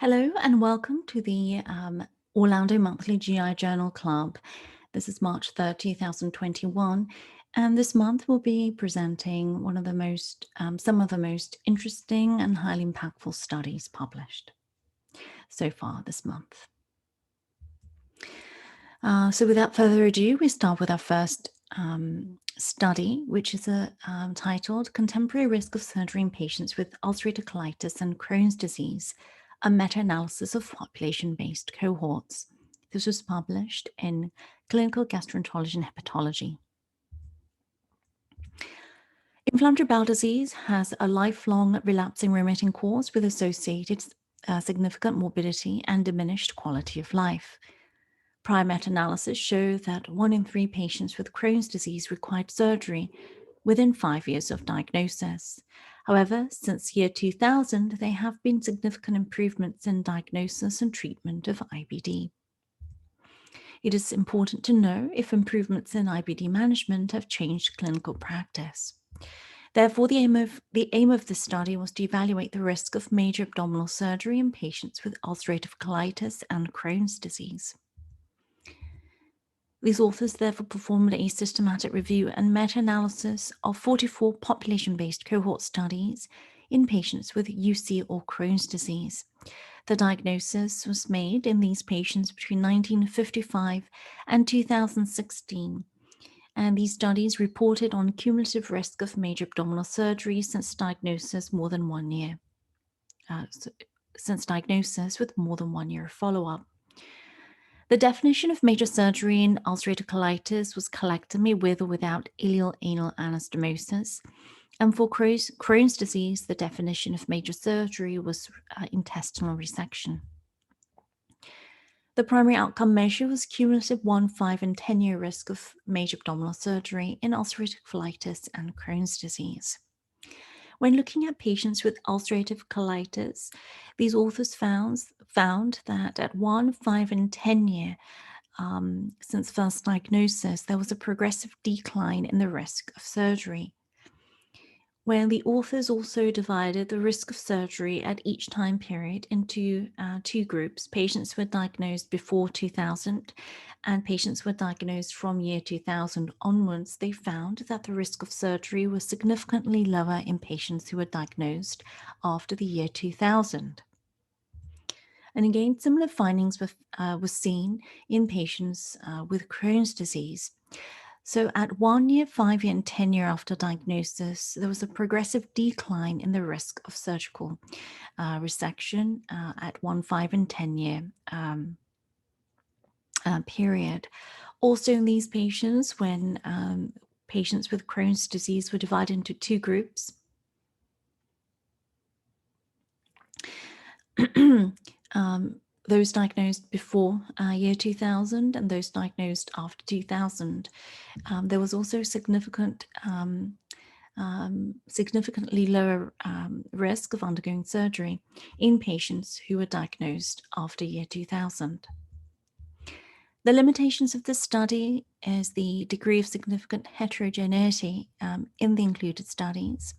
Hello and welcome to the Orlando Monthly GI Journal Club. This is March 3rd, 2021, and this month we'll be presenting some of the most interesting and highly impactful studies published so far this month. So without further ado, we start with our first study, which is titled Contemporary Risk of Surgery in Patients with Ulcerative Colitis and Crohn's Disease, a meta-analysis of population-based cohorts. This was published in Clinical Gastroenterology and Hepatology. Inflammatory bowel disease has a lifelong relapsing remitting course with associated significant morbidity and diminished quality of life. Prior meta-analysis show that 1 in 3 patients with Crohn's disease required surgery within 5 years of diagnosis. However, since year 2000, there have been significant improvements in diagnosis and treatment of IBD. It is important to know if improvements in IBD management have changed clinical practice. Therefore, the aim of this study was to evaluate the risk of major abdominal surgery in patients with ulcerative colitis and Crohn's disease. These authors therefore performed a systematic review and meta-analysis of 44 population-based cohort studies in patients with UC or Crohn's disease. The diagnosis was made in these patients between 1955 and 2016, and these studies reported on cumulative risk of major abdominal surgery since diagnosis more than 1 year, since diagnosis with more than 1 year of follow-up. The definition of major surgery in ulcerative colitis was colectomy with or without ileal anal anastomosis. And for Crohn's disease, the definition of major surgery was intestinal resection. The primary outcome measure was cumulative 1, 5, and 10-year risk of major abdominal surgery in ulcerative colitis and Crohn's disease. When looking at patients with ulcerative colitis, these authors found that at 1, 5, and 10 year since first diagnosis, there was a progressive decline in the risk of surgery. When the authors also divided the risk of surgery at each time period into 2 groups, patients were diagnosed before 2000 and patients were diagnosed from year 2000 onwards, they found that the risk of surgery was significantly lower in patients who were diagnosed after the year 2000. And again, similar findings were seen in patients with Crohn's disease. So at 1 year, 5 year, and 10 year after diagnosis, there was a progressive decline in the risk of surgical resection at 1, 5, and 10 year period. Also in these patients, when patients with Crohn's disease were divided into 2 groups, those diagnosed before year 2000 and those diagnosed after 2000. There was also significantly lower risk of undergoing surgery in patients who were diagnosed after year 2000. The limitations of this study is the degree of significant heterogeneity in the included studies.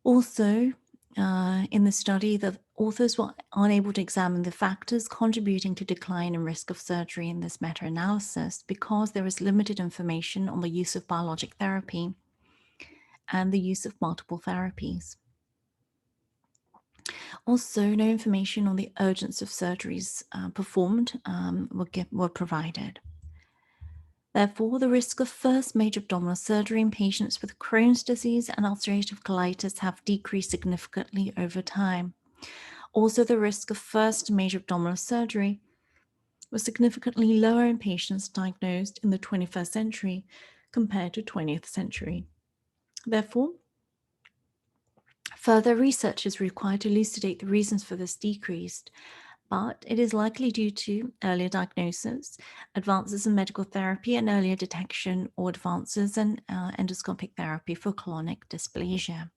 Also, in the study, the authors were unable to examine the factors contributing to decline in risk of surgery in this meta-analysis because there is limited information on the use of biologic therapy and the use of multiple therapies. Also, no information on the urgency of surgeries performed were provided. Therefore, the risk of first major abdominal surgery in patients with Crohn's disease and ulcerative colitis have decreased significantly over time. Also, the risk of first major abdominal surgery was significantly lower in patients diagnosed in the 21st century compared to 20th century. Therefore, further research is required to elucidate the reasons for this decrease, but it is likely due to earlier diagnosis, advances in medical therapy and earlier detection, or advances in endoscopic therapy for colonic dysplasia.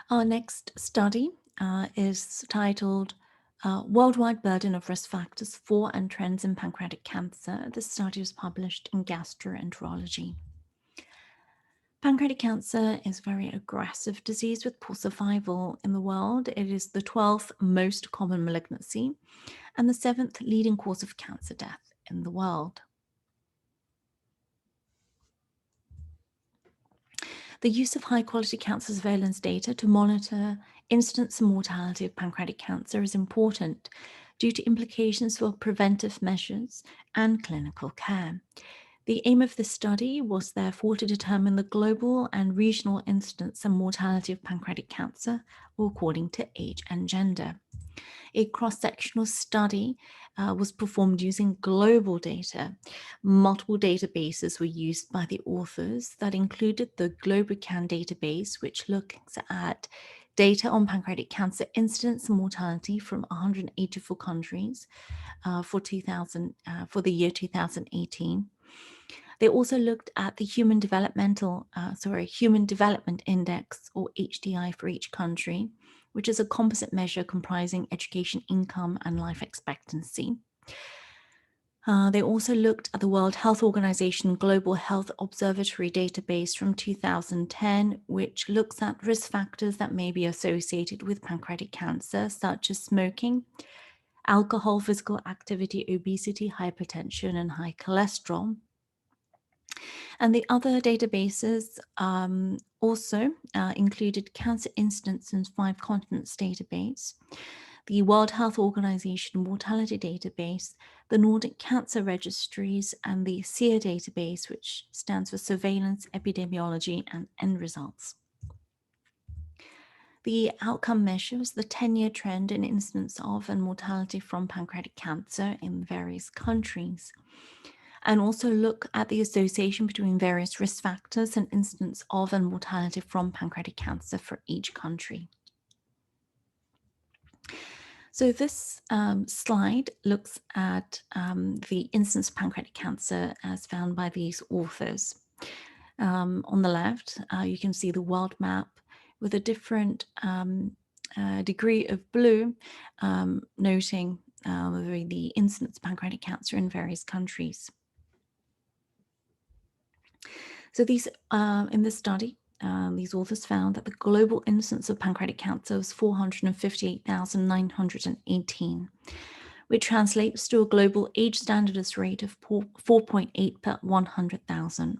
Our next study is titled Worldwide Burden of Risk Factors for and Trends in Pancreatic Cancer. This study was published in Gastroenterology. Pancreatic cancer is a very aggressive disease with poor survival in the world. It is the 12th most common malignancy and the 7th leading cause of cancer death in the world. The use of high-quality cancer surveillance data to monitor incidence and mortality of pancreatic cancer is important due to implications for preventive measures and clinical care. The aim of this study was therefore to determine the global and regional incidence and mortality of pancreatic cancer according to age and gender. A cross-sectional study was performed using global data. Multiple databases were used by the authors that included the GloboCan database, which looks at data on pancreatic cancer incidence and mortality from 184 countries for the year 2018. They also looked at the Human Development Index, or HDI, for each country, which is a composite measure comprising education, income, and life expectancy. They also looked at the World Health Organization Global Health Observatory database from 2010, which looks at risk factors that may be associated with pancreatic cancer, such as smoking, alcohol, physical activity, obesity, hypertension, and high cholesterol. And the other databases also included Cancer Incidence in 5 Continents database, the World Health Organization Mortality database, the Nordic Cancer Registries, and the SEER database, which stands for Surveillance, Epidemiology, and End Results. The outcome measures the 10-year trend in incidence of and mortality from pancreatic cancer in various countries, and also look at the association between various risk factors and incidence of and mortality from pancreatic cancer for each country. So this slide looks at the incidence of pancreatic cancer as found by these authors. On the left, you can see the world map with a different degree of blue, noting the incidence of pancreatic cancer in various countries. So these, in this study, these authors found that the global incidence of pancreatic cancer was 458,918, which translates to a global age standardist rate of 4.8 per 100,000.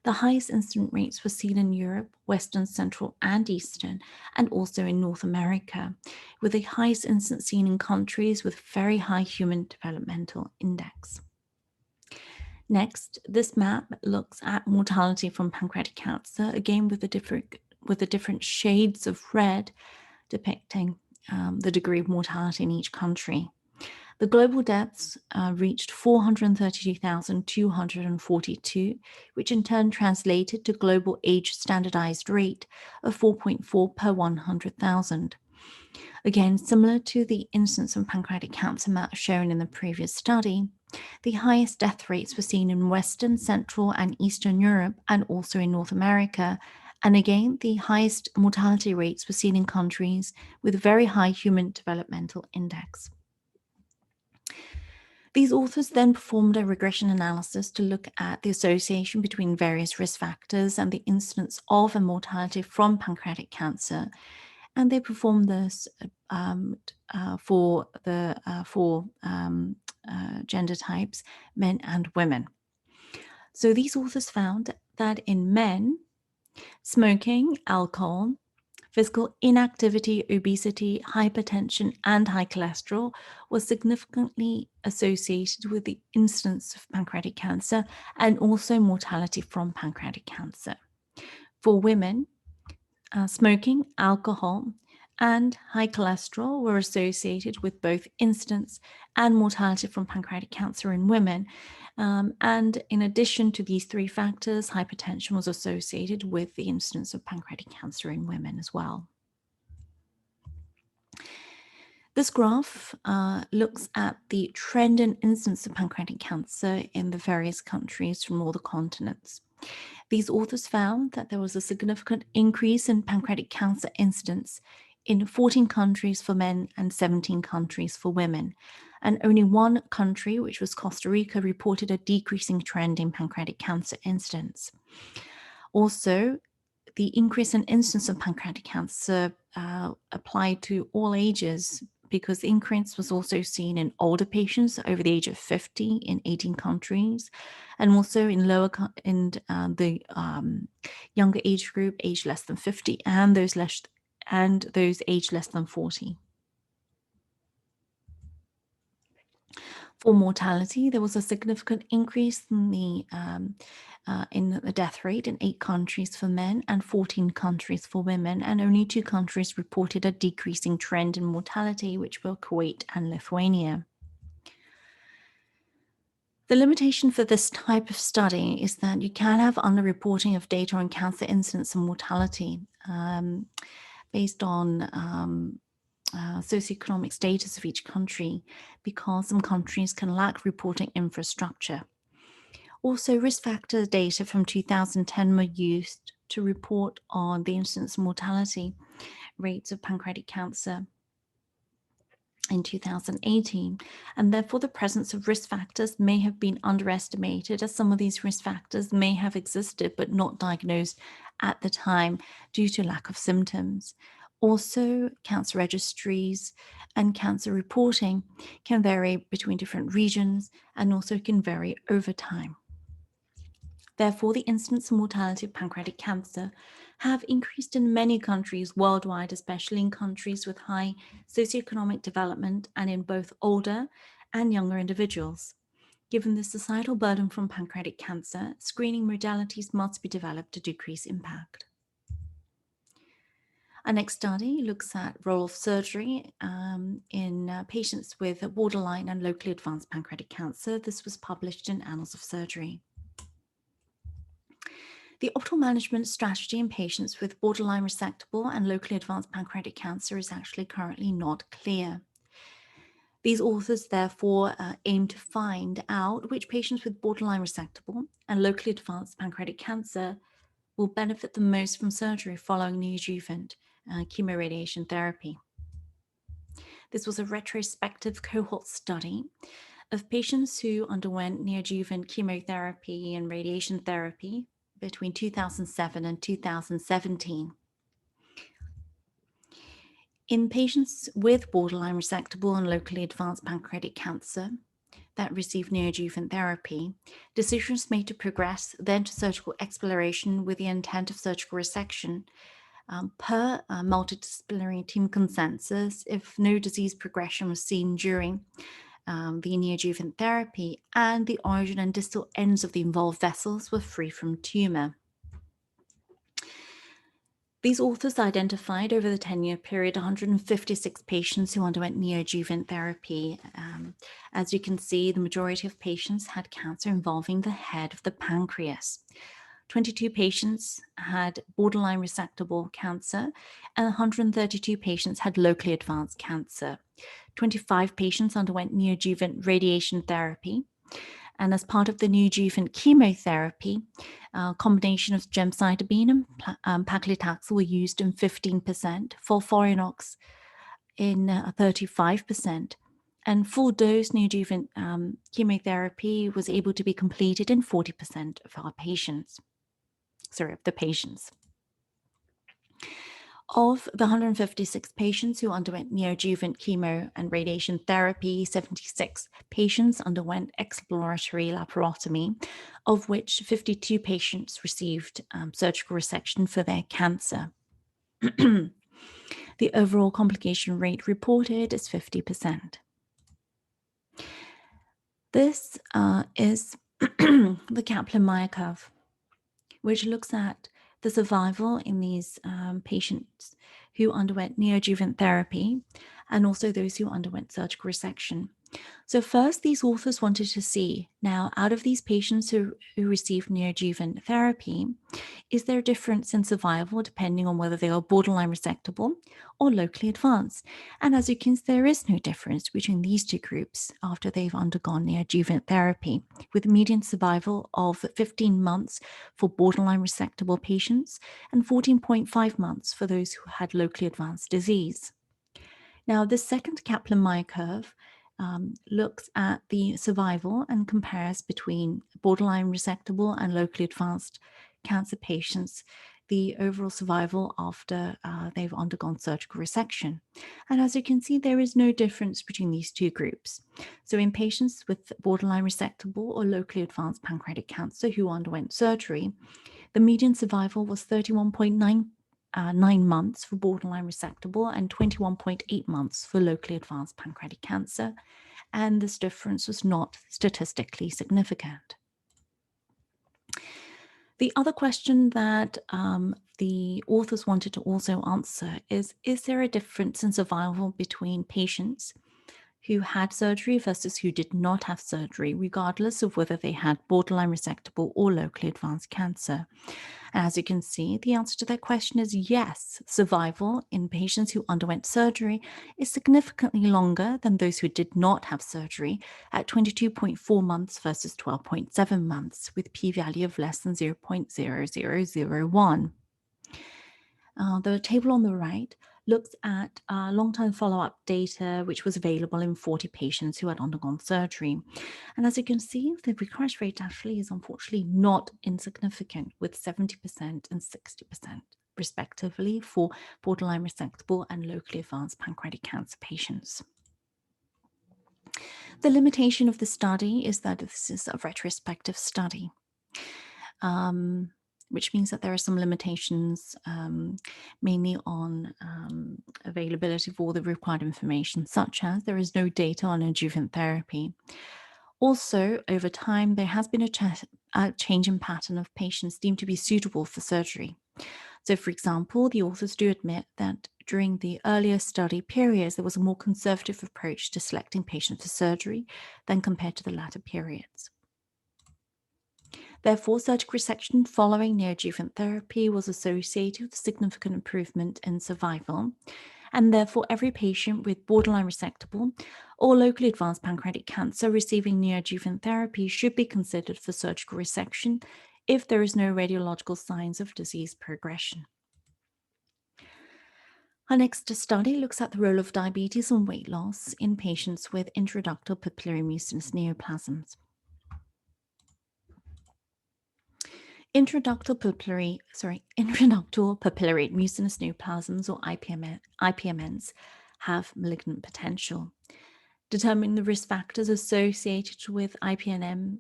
The highest incidence rates were seen in Europe, Western, Central, and Eastern, and also in North America, with the highest incidence seen in countries with very high Human Developmental Index. Next, this map looks at mortality from pancreatic cancer, again with the different shades of red depicting the degree of mortality in each country. The global deaths reached 432,242, which in turn translated to global age standardized rate of 4.4 per 100,000. Again, similar to the incidence of pancreatic cancer map shown in the previous study, the highest death rates were seen in Western, Central, and Eastern Europe, and also in North America. And again, the highest mortality rates were seen in countries with very high Human Developmental Index. These authors then performed a regression analysis to look at the association between various risk factors and the incidence of and mortality from pancreatic cancer. And they performed this for the four gender types, men and women. So these authors found that in men, smoking, alcohol, physical inactivity, obesity, hypertension, and high cholesterol was significantly associated with the incidence of pancreatic cancer and also mortality from pancreatic cancer. For women, smoking, alcohol, and high cholesterol were associated with both incidence and mortality from pancreatic cancer in women. And in addition to these 3 factors, hypertension was associated with the incidence of pancreatic cancer in women as well. This graph looks at the trend in incidence of pancreatic cancer in the various countries from all the continents. These authors found that there was a significant increase in pancreatic cancer incidence in 14 countries for men and 17 countries for women. And only 1 country, which was Costa Rica, reported a decreasing trend in pancreatic cancer incidence. Also, the increase in incidence of pancreatic cancer applied to all ages, because the increase was also seen in older patients over the age of 50 in 18 countries, and also in the younger age group, age less than 50, and those aged less than 40. For mortality, there was a significant increase in the death rate in 8 countries for men and 14 countries for women, and only 2 countries reported a decreasing trend in mortality, which were Kuwait and Lithuania. The limitation for this type of study is that you can have underreporting of data on cancer incidence and mortality based on socioeconomic status of each country, because some countries can lack reporting infrastructure. Also, risk factor data from 2010 were used to report on the incidence and mortality rates of pancreatic cancer in 2018, and therefore the presence of risk factors may have been underestimated, as some of these risk factors may have existed but not diagnosed at the time due to lack of symptoms. Also, cancer registries and cancer reporting can vary between different regions and also can vary over time. Therefore, the incidence and mortality of pancreatic cancer have increased in many countries worldwide, especially in countries with high socioeconomic development and in both older and younger individuals. Given the societal burden from pancreatic cancer, screening modalities must be developed to decrease impact. Our next study looks at role of surgery in patients with borderline and locally advanced pancreatic cancer. This was published in Annals of Surgery. The optimal management strategy in patients with borderline resectable and locally advanced pancreatic cancer is actually currently not clear. These authors therefore aim to find out which patients with borderline resectable and locally advanced pancreatic cancer will benefit the most from surgery following neoadjuvant chemoradiation therapy. This was a retrospective cohort study of patients who underwent neoadjuvant chemotherapy and radiation therapy between 2007 and 2017. In patients with borderline resectable and locally advanced pancreatic cancer that received neoadjuvant therapy, decisions made to progress then to surgical exploration with the intent of surgical resection per multidisciplinary team consensus if no disease progression was seen during the neoadjuvant therapy and the origin and distal ends of the involved vessels were free from tumor. These authors identified over the 10-year period 156 patients who underwent neoadjuvant therapy. As you can see, the majority of patients had cancer involving the head of the pancreas. 22 patients had borderline resectable cancer, and 132 patients had locally advanced cancer. 25 patients underwent neoadjuvant radiation therapy. And as part of the neoadjuvant chemotherapy, a combination of gemcitabine and paclitaxel were used in 15%, FOLFIRINOX in 35%, and full dose neoadjuvant chemotherapy was able to be completed in 40% of the patients. Of the 156 patients who underwent neoadjuvant chemo and radiation therapy, 76 patients underwent exploratory laparotomy, of which 52 patients received surgical resection for their cancer. The overall complication rate reported is 50%. This is the Kaplan-Meier curve, which looks at the survival in these patients who underwent neoadjuvant therapy and also those who underwent surgical resection. So first, these authors wanted to see, now, out of these patients who received neoadjuvant therapy, is there a difference in survival depending on whether they are borderline resectable or locally advanced? And as you can see, there is no difference between these two groups after they've undergone neoadjuvant therapy, with median survival of 15 months for borderline resectable patients and 14.5 months for those who had locally advanced disease. Now, this second Kaplan-Meier curve looks at the survival and compares between borderline resectable and locally advanced cancer patients the overall survival after they've undergone surgical resection. And as you can see, there is no difference between these two groups. So in patients with borderline resectable or locally advanced pancreatic cancer who underwent surgery, the median survival was 31.9 months for borderline resectable and 21.8 months for locally advanced pancreatic cancer. And this difference was not statistically significant. The other question that the authors wanted to also answer is there a difference in survival between patients who had surgery versus who did not have surgery, regardless of whether they had borderline resectable or locally advanced cancer? And as you can see, the answer to that question is yes. Survival in patients who underwent surgery is significantly longer than those who did not have surgery at 22.4 months versus 12.7 months, with p-value of less than 0.0001. The table on the right looks at long-term follow-up data, which was available in 40 patients who had undergone surgery. And as you can see, the recurrence rate actually is unfortunately not insignificant, with 70% and 60% respectively for borderline resectable and locally advanced pancreatic cancer patients. The limitation of the study is that this is a retrospective study. Which means that there are some limitations, mainly on availability of all the required information, such as there is no data on adjuvant therapy. Also, over time, there has been a change in pattern of patients deemed to be suitable for surgery. So, for example, the authors do admit that during the earlier study periods, there was a more conservative approach to selecting patients for surgery than compared to the latter periods. Therefore, surgical resection following neoadjuvant therapy was associated with significant improvement in survival, and therefore every patient with borderline resectable or locally advanced pancreatic cancer receiving neoadjuvant therapy should be considered for surgical resection if there is no radiological signs of disease progression. Our next study looks at the role of diabetes and weight loss in patients with intraductal papillary mucinous neoplasms. Intraductal papillary mucinous neoplasms, or IPMNs, have malignant potential. Determining the risk factors associated with IPMN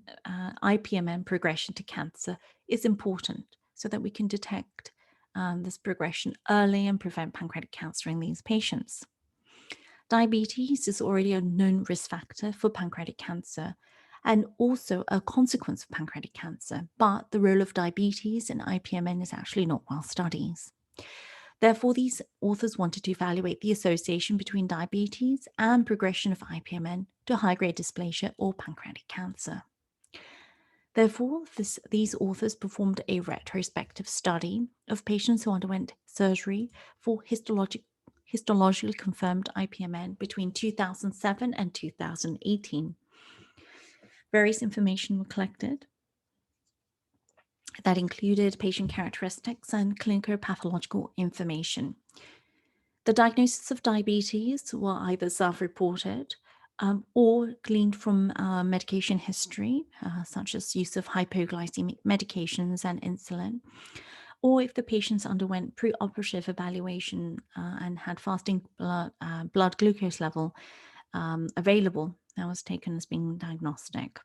progression to cancer is important so that we can detect this progression early and prevent pancreatic cancer in these patients. Diabetes is already a known risk factor for pancreatic cancer and also a consequence of pancreatic cancer, but the role of diabetes in IPMN is actually not well studied. Therefore, these authors wanted to evaluate the association between diabetes and progression of IPMN to high-grade dysplasia or pancreatic cancer. Therefore, these authors performed a retrospective study of patients who underwent surgery for histologically confirmed IPMN between 2007 and 2018. Various information were collected that included patient characteristics and clinical pathological information. The diagnosis of diabetes were either self-reported or gleaned from medication history, such as use of hypoglycemic medications and insulin, or if the patients underwent preoperative evaluation and had fasting blood glucose level available, that was taken as being diagnostic.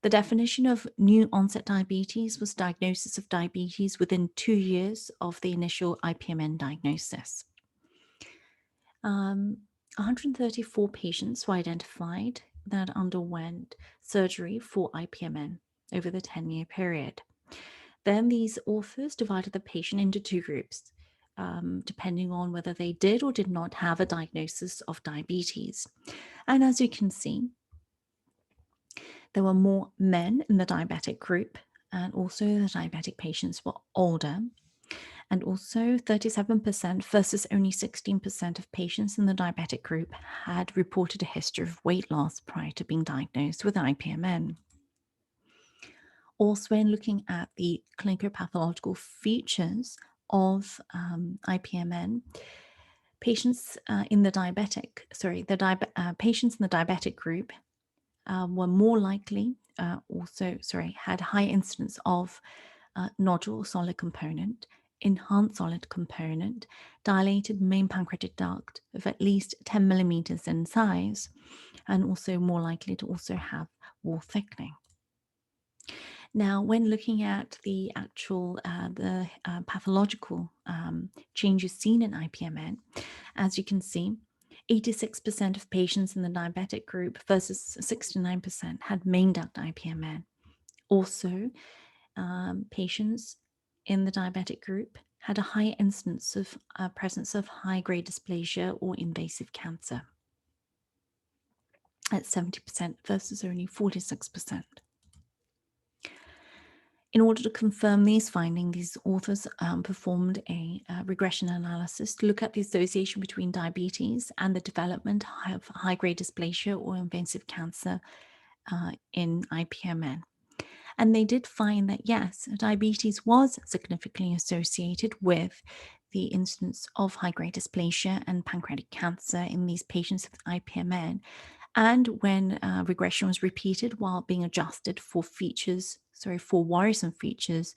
The definition of new onset diabetes was diagnosis of diabetes within 2 years of the initial IPMN diagnosis. 134 patients were identified that underwent surgery for IPMN over the 10-year period. Then these authors divided the patient into 2 groups, depending on whether they did or did not have a diagnosis of diabetes. And as you can see, there were more men in the diabetic group, and also the diabetic patients were older. And also 37% versus only 16% of patients in the diabetic group had reported a history of weight loss prior to being diagnosed with IPMN. Also, in looking at the clinical pathological features of IPMN, patients in the diabetic group were more likely had high incidence of nodule solid component, enhanced solid component, dilated main pancreatic duct of at least 10 millimeters in size, and also more likely to also have wall thickening. Now, when looking at the actual pathological changes seen in IPMN, as you can see, 86% of patients in the diabetic group versus 69% had main duct IPMN. Also, patients in the diabetic group had a high incidence of presence of high-grade dysplasia or invasive cancer at 70% versus only 46%. In order to confirm these findings, these authors performed a regression analysis to look at the association between diabetes and the development of high-grade dysplasia or invasive cancer in IPMN. And they did find that, yes, diabetes was significantly associated with the incidence of high-grade dysplasia and pancreatic cancer in these patients with IPMN. And when regression was repeated while being adjusted for worrisome features,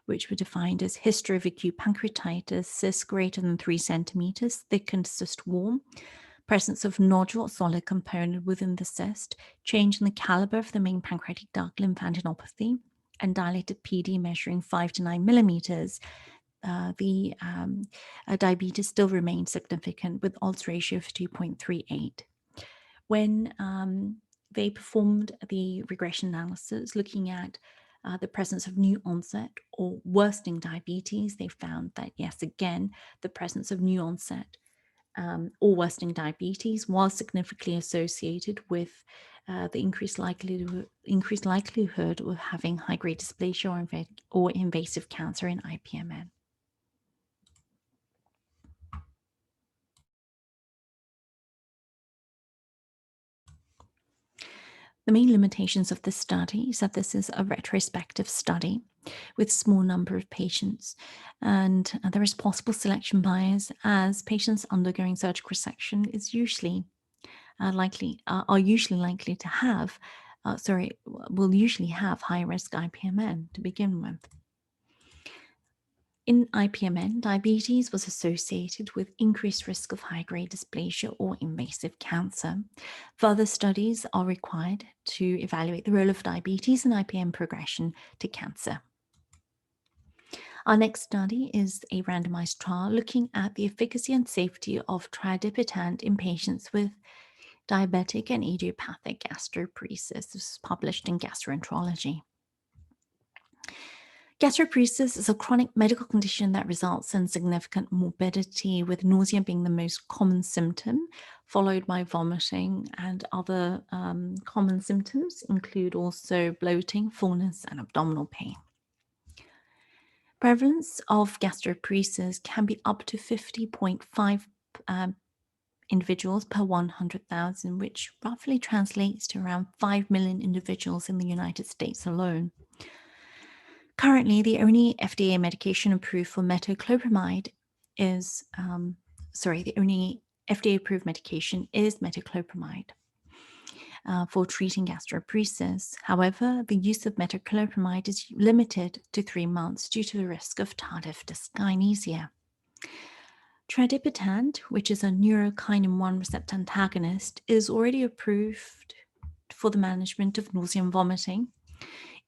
which were defined as history of acute pancreatitis, cyst greater than 3 centimeters, thickened cyst wall, presence of nodule solid component within the cyst, change in the caliber of the main pancreatic duct lymphadenopathy, and dilated PD measuring 5 to 9 millimeters, the diabetes still remained significant with odds ratio of 2.38. When they performed the regression analysis looking at the presence of new onset or worsening diabetes, they found that, yes, again, the presence of new onset or worsening diabetes was significantly associated with the increased likelihood of having high-grade dysplasia or invasive cancer in IPMN. The main limitations of this study is that this is a retrospective study with small number of patients, and there is possible selection bias as patients undergoing surgical resection is usually will usually have high risk IPMN to begin with. In IPMN, diabetes was associated with increased risk of high-grade dysplasia or invasive cancer. Further studies are required to evaluate the role of diabetes in IPM progression to cancer. Our next study is a randomized trial looking at the efficacy and safety of tradipitant in patients with diabetic and idiopathic gastroparesis. This is published in Gastroenterology. Gastroparesis is a chronic medical condition that results in significant morbidity, with nausea being the most common symptom, followed by vomiting, and other common symptoms include also bloating, fullness, and abdominal pain. Prevalence of gastroparesis can be up to 50.5 individuals per 100,000, which roughly translates to around 5 million individuals in the United States alone. Currently, the only FDA medication approved for metoclopramide is, the only FDA-approved medication is metoclopramide for treating gastroparesis. However, the use of metoclopramide is limited to 3 months due to the risk of tardive dyskinesia. Tradipitant, which is a neurokinin 1 receptor antagonist, is already approved for the management of nausea and vomiting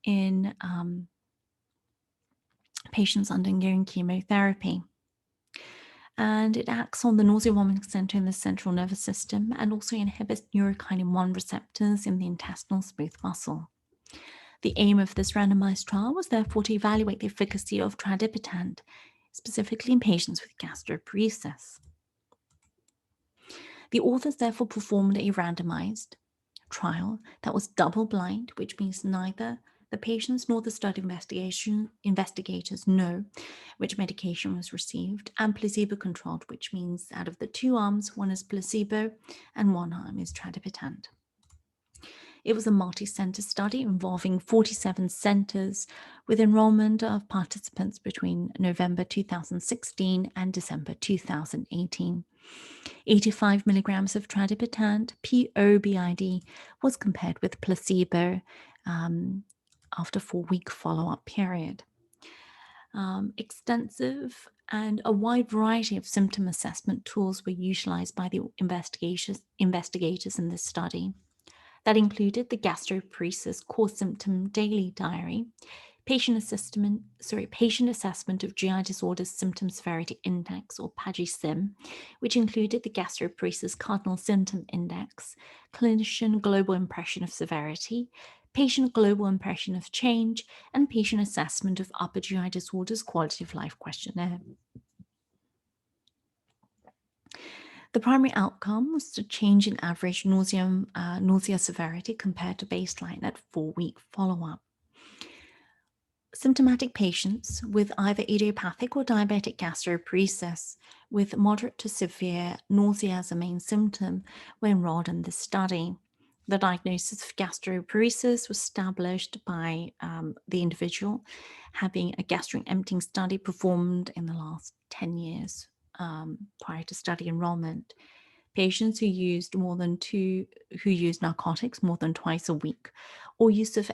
in patients undergoing chemotherapy. And it acts on the nausea vomiting center in the central nervous system and also inhibits neurokinin 1 receptors in the intestinal smooth muscle. The aim of this randomized trial was therefore to evaluate the efficacy of tradipitant, specifically in patients with gastroparesis. The authors therefore performed a randomized trial that was double-blind, which means neither the patients nor the study investigators know which medication was received, and placebo-controlled, which means out of the 2 arms, one is placebo and 1 arm is tradipitant. It was a multi-center study involving 47 centers with enrollment of participants between November 2016 and December 2018. 85 milligrams of tradipitant, POBID, was compared with placebo after 4-week follow-up period. Extensive and a wide variety of symptom assessment tools were utilized by the investigators in this study. That included the gastroparesis core symptom daily diary, patient assessment of GI disorders symptom severity index, or PAGI-SIM, which included the gastroparesis cardinal symptom index, clinician global impression of severity, patient global impression of change, and patient assessment of upper GI disorders quality of life questionnaire. The primary outcome was the change in average nausea severity compared to baseline at 4-week follow-up. Symptomatic patients with either idiopathic or diabetic gastroparesis with moderate to severe nausea as a main symptom were enrolled in this study. The diagnosis of gastroparesis was established by the individual having a gastric emptying study performed in the last 10 years prior to study enrollment. Patients who used narcotics more than twice a week, or use of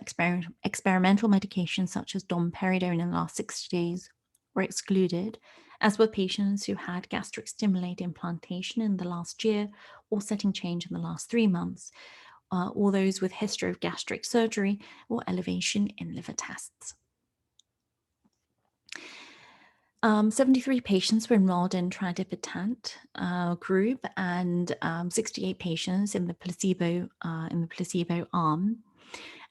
experimental medications such as domperidone in the last 60 days were excluded, as were patients who had gastric stimulate implantation in the last year or setting change in the last 3 months, or those with history of gastric surgery or elevation in liver tests. 73 patients were enrolled in tradipitant group, and 68 patients in the placebo arm.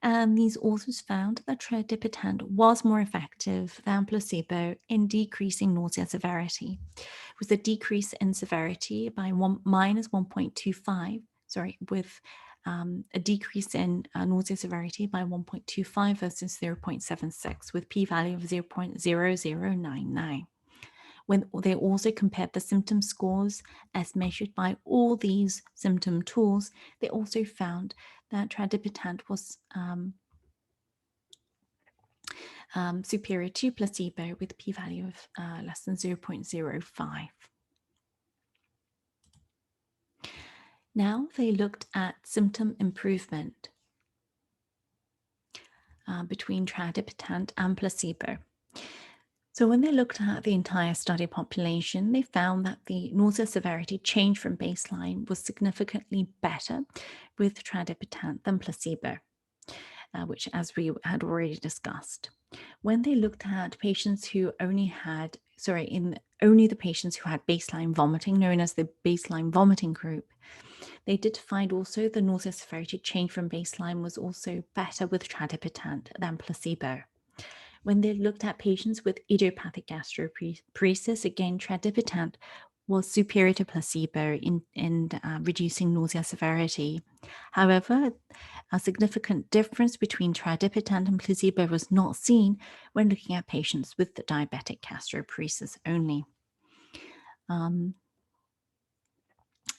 And these authors found that tradipitant was more effective than placebo in decreasing nausea severity, with a decrease in severity by minus 1.25. With a decrease in nausea severity by 1.25 versus 0.76, with p-value of 0.0099. When they also compared the symptom scores as measured by all these symptom tools, they also found that tradipitant was superior to placebo with p-value of less than 0.05. Now they looked at symptom improvement between tradipitant and placebo. So when they looked at the entire study population, they found that the nausea severity change from baseline was significantly better with tradipitant than placebo, which, as we had already discussed. When they looked at patients who only had, only the patients who had baseline vomiting, known as the baseline vomiting group, they did find also the nausea severity change from baseline was also better with tradipitant than placebo. When they looked at patients with idiopathic gastroparesis, again, tradipitant was superior to placebo in reducing nausea severity. However, a significant difference between tradipitant and placebo was not seen when looking at patients with the diabetic gastroparesis only.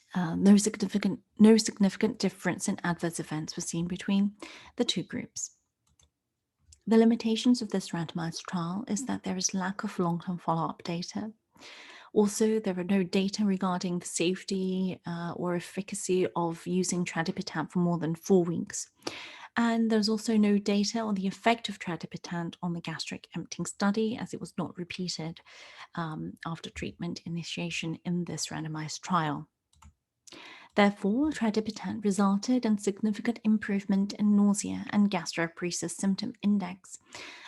No significant difference in adverse events was seen between the two groups. The limitations of this randomized trial is that there is lack of long-term follow-up data. Also, there are no data regarding the safety or efficacy of using tradipitant for more than 4 weeks. And there's also no data on the effect of tradipitant on the gastric emptying study, as it was not repeated after treatment initiation in this randomized trial. Therefore, tradipitant resulted in significant improvement in nausea and gastroparesis symptom index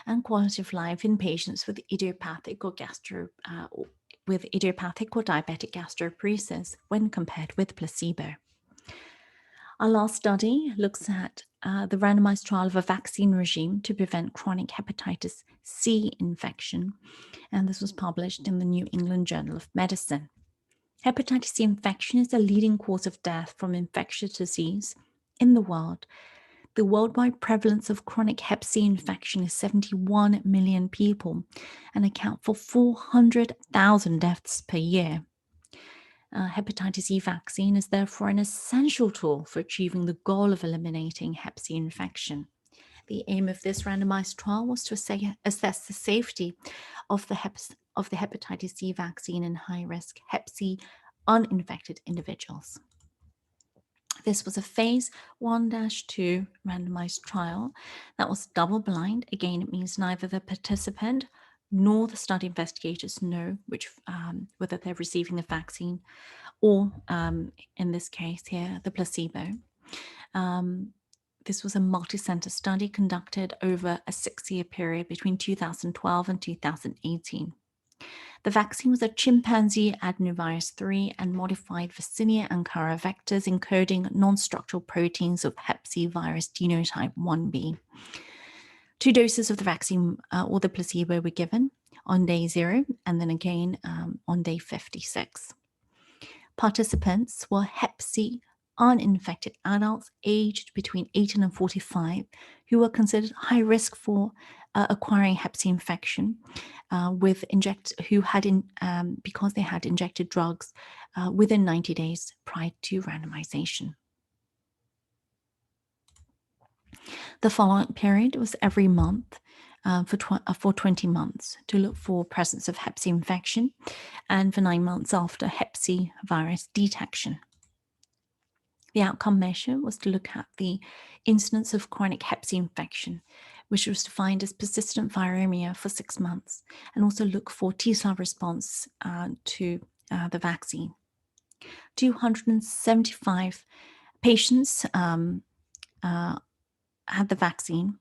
and quality of life in patients with idiopathic or diabetic gastroparesis when compared with placebo. Our last study looks at the randomized trial of a vaccine regime to prevent chronic hepatitis C infection, and this was published in the New England Journal of Medicine. Hepatitis C infection is the leading cause of death from infectious disease in the world. The worldwide prevalence of chronic hep C infection is 71 million people and account for 400,000 deaths per year. Hepatitis C vaccine is therefore an essential tool for achieving the goal of eliminating hep C infection. The aim of this randomized trial was to assess the safety of the hepatitis C vaccine in high-risk hep C uninfected individuals. This was a phase 1-2 randomized trial that was double-blind. Again, it means neither the participant nor the study investigators know whether they're receiving the vaccine or, in this case here, the placebo. This was a multi-center study conducted over a 6-year period between 2012 and 2018. The vaccine was a chimpanzee adenovirus 3 and modified Yersinia ankara vectors encoding non-structural proteins of hep C virus genotype 1b. 2 doses of the vaccine or the placebo were given on day 0 and then again on day 56. Participants were hep C uninfected adults aged between 18 and 45 who were considered high risk for acquiring hep C infection because they had injected drugs within 90 days prior to randomization. The follow-up period was every month for 20 months to look for presence of hep C infection and for 9 months after hep C virus detection. The outcome measure was to look at the incidence of chronic hep C infection, which was defined as persistent viremia for 6 months, and also look for T-cell response to the vaccine. 275 patients had the vaccine,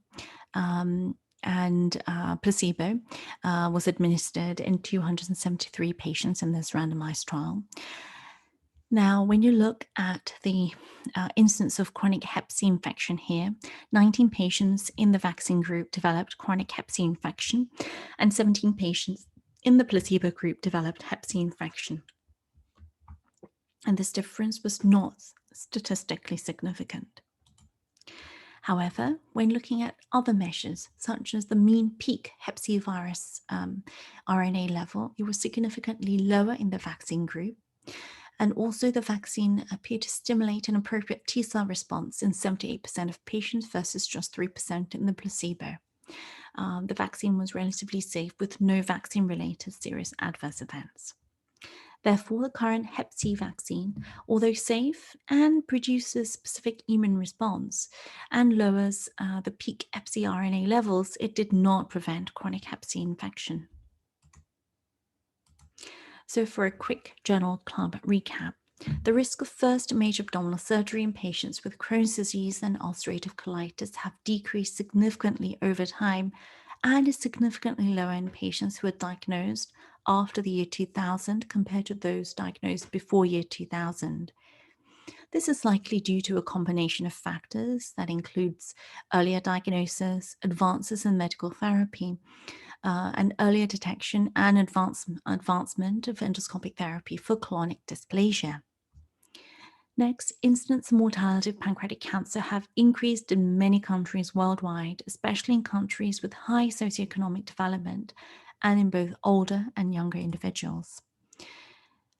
and placebo was administered in 273 patients in this randomized trial. Now, when you look at the incidence of chronic hep C infection here, 19 patients in the vaccine group developed chronic hep C infection, and 17 patients in the placebo group developed hep C infection. And this difference was not statistically significant. However, when looking at other measures, such as the mean peak hep C virus RNA level, it was significantly lower in the vaccine group. And also the vaccine appeared to stimulate an appropriate T-cell response in 78% of patients versus just 3% in the placebo. The vaccine was relatively safe with no vaccine-related serious adverse events. Therefore, the current hep C vaccine, although safe and produces specific immune response and lowers the peak hep C RNA levels, it did not prevent chronic hep C infection. So for a quick Journal Club recap, the risk of first major abdominal surgery in patients with Crohn's disease and ulcerative colitis have decreased significantly over time and is significantly lower in patients who are diagnosed after the year 2000 compared to those diagnosed before year 2000. This is likely due to a combination of factors that includes earlier diagnosis, advances in medical therapy, and earlier detection and advancement of endoscopic therapy for colonic dysplasia. Next, incidence and mortality of pancreatic cancer have increased in many countries worldwide, especially in countries with high socioeconomic development and in both older and younger individuals.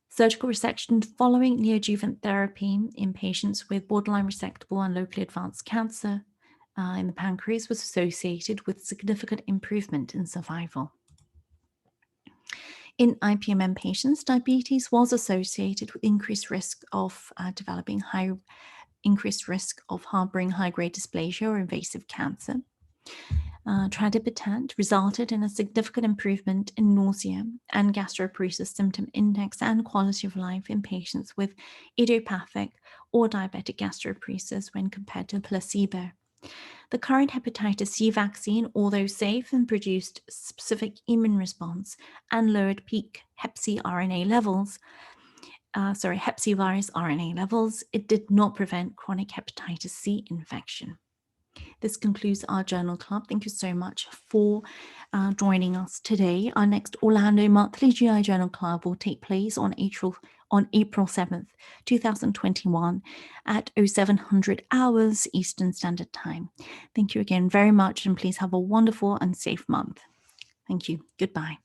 Surgical resection following neoadjuvant therapy in patients with borderline resectable and locally advanced cancer in the pancreas was associated with significant improvement in survival. In IPMN patients, diabetes was associated with increased risk of increased risk of harboring high-grade dysplasia or invasive cancer. Tradipitant resulted in a significant improvement in nausea and gastroparesis symptom index and quality of life in patients with idiopathic or diabetic gastroparesis when compared to placebo. The current hepatitis C vaccine, although safe and produced specific immune response and lowered peak hep C RNA levels, hep C virus RNA levels, it did not prevent chronic hepatitis C infection. This concludes our Journal Club. Thank you so much for joining us today. Our next Orlando Monthly GI Journal Club will take place on April 7th, 2021 at 0700 hours Eastern Standard Time. Thank you again very much, and please have a wonderful and safe month. Thank you. Goodbye.